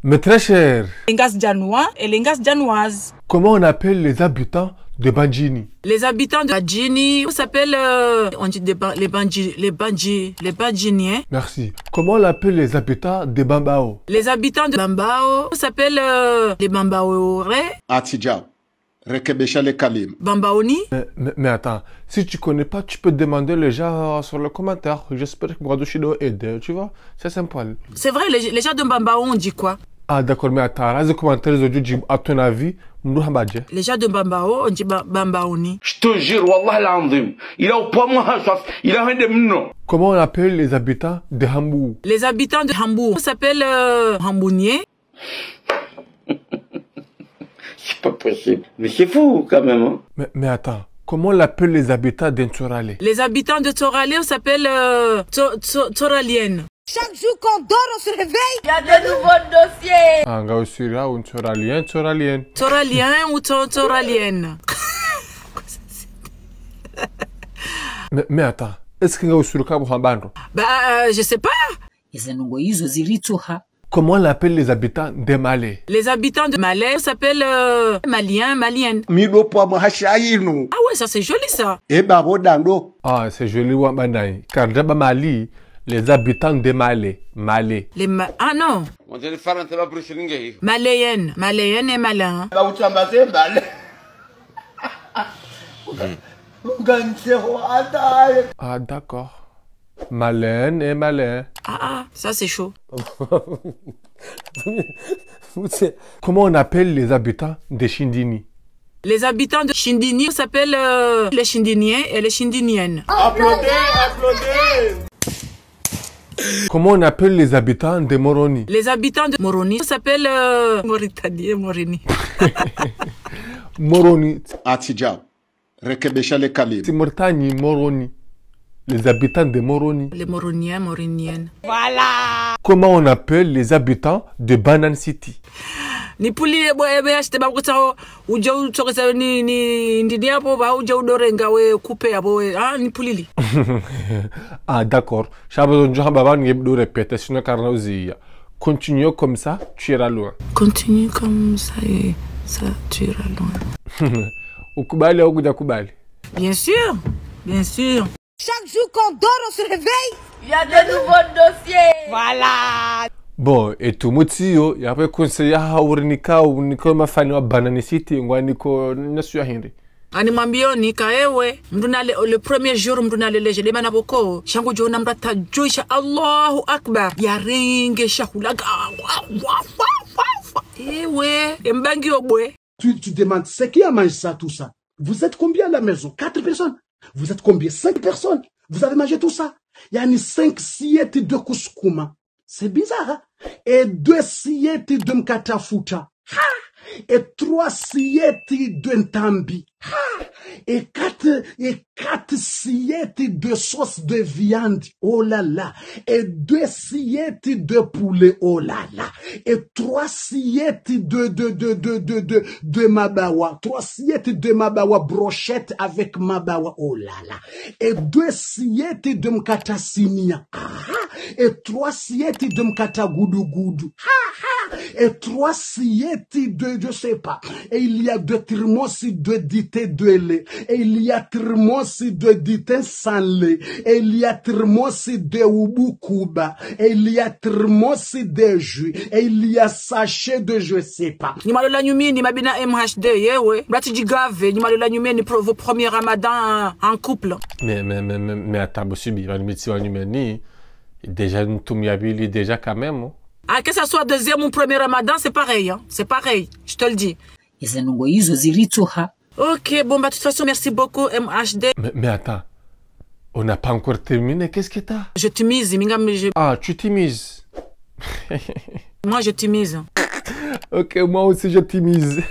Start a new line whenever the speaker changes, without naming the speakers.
Mais très cher.
Lengas Djanois et Lengas Djanoises.
Comment on appelle les habitants de Banjini?
Les habitants de Banjini s'appellent, on dit les Banjiniens.
Merci. Comment on appelle les habitants de Bambao?
Les habitants de Bambao s'appellent les Bambaoré.
Atidjao. Rekebesha le Kalim.
Bambaoni.
Mais attends, si tu connais pas, tu peux demander les gens sur le commentaire. J'espère que Bradouchido aide, tu vois? C'est sympa.
C'est vrai, les gens de Bambao, on dit quoi?
Ah d'accord, mais attends, là, les commentaires audio, à ton avis,
les gens de Bambao, on dit Bambaoni.
Je te jure, Wallah l'andim. Il a pas moi, il a un de nous.
Comment on appelle les habitants de Hambourg?
Les habitants de Hambourg s'appellent Hambourniers.
C'est pas possible. Mais c'est fou quand même. Hein?
Mais attends, comment on appelle les habitants d'Entoralé?
Les habitants de Toralé s'appellent Toraliennes.
Chaque jour qu'on dort, on se réveille.
Il y a de nouveaux dossiers.
Ah, gars, aussi là, un Toralien, Toralienne.
Toralien ou Toralienne.
Mais attends, est-ce que vous sur le
Bah, je sais pas.
Comment on appelle les habitants de Malais?
Les habitants de Malais s'appellent Maliens, Maliennes. Ah ouais, ça c'est joli ça.
Ah, c'est joli, Wambanaï. Car d'abord Mali, les habitants de Malais. Malais.
Ah non. Maléennes. Maléennes et Malins.
Ah d'accord. Malène et malin.
Ah, ça c'est chaud.
Comment on appelle les habitants de Chindini?
Les habitants de Chindini s'appellent les Chindiniens et les Chindiniennes.
Applaudez, applaudez.
Comment on appelle les habitants de Moroni?
Les habitants de Moroni s'appellent Mauritanie, Morini.
Moroni.
Atidjao. Rekebesha le Kalim.
C'est Mauritanie, Moroni. Les habitants de Moroni.
Les Moroniens, Moriniennes.
Voilà.
Comment on appelle les habitants de Banana City?
Ni puli boebe achte ba kutao ujau tokesa ni ndinia po ba ujau dorenga we couper abo ah ni pulili.
Ah d'accord. J'avais besoin de répéter sinon Carnausia. Continue comme ça, tu iras loin.
Continue comme ça et ça tu iras loin.
Ukubali au kujakubali?
Bien sûr, bien sûr.
Chaque jour qu'on dort, on se réveille.
Il y a de nouveaux dossiers.
Voilà.
Bon, et tout mutio, il y a pas conseiller à Urnika ou Nico Mafani ou Banana City, ou Nico Nassua Henry.
Animambio nika ewe mduna le premier jour mduna le leje le manaboko shangu jona mrata joisha Allahu Akbar ya ringe shahulaga ewe embangi obwe.
Tu demandes c'est qui a mangé ça tout ça? Vous êtes combien à la maison? 4 personnes. Vous êtes combien? 5 personnes. Vous avez mangé tout ça? Il y a 5 siettes de couscouma. C'est bizarre, hein? Et 2 siettes de mkatafuta. Et 3 siettes de ntambi. Et 4 siettes de sauce de viande. Oh là là. Et 2 siettes de poulet. Oh là là. Et 3 siettes de mabawa. 3 siettes de mabawa brochette avec mabawa. Oh là là. Et 2 siettes de mkata sinia. Et 3 siettes de mkata goudou goudou. Et 3 siettes de, je sais pas. Et il y a 2 thermos de dité de lait. Et il y a thermos de dité sans lait. Et il y a thermos de ubukuba. Et il y a thermos de jus. Et il y a sachet de je sais pas.
Ni malola nyumi ni mabina MHD yewe. Brati jigave ni malola nyumi ni vos premiers ramadans en couple.
Mais attends, Bosubi, va nous mettre ni déjà nous tombons déjà quand même.
Ah, que ça soit deuxième ou premier ramadan, c'est pareil, hein. C'est pareil, je te le dis. Ok, bon, bah, de toute façon, merci beaucoup, MHD.
Mais attends, on n'a pas encore terminé, qu'est-ce que t'as?
Je t'immise,
Ah, tu t'imises.
Moi, je t'immise.
Ok, moi aussi, je t'immise.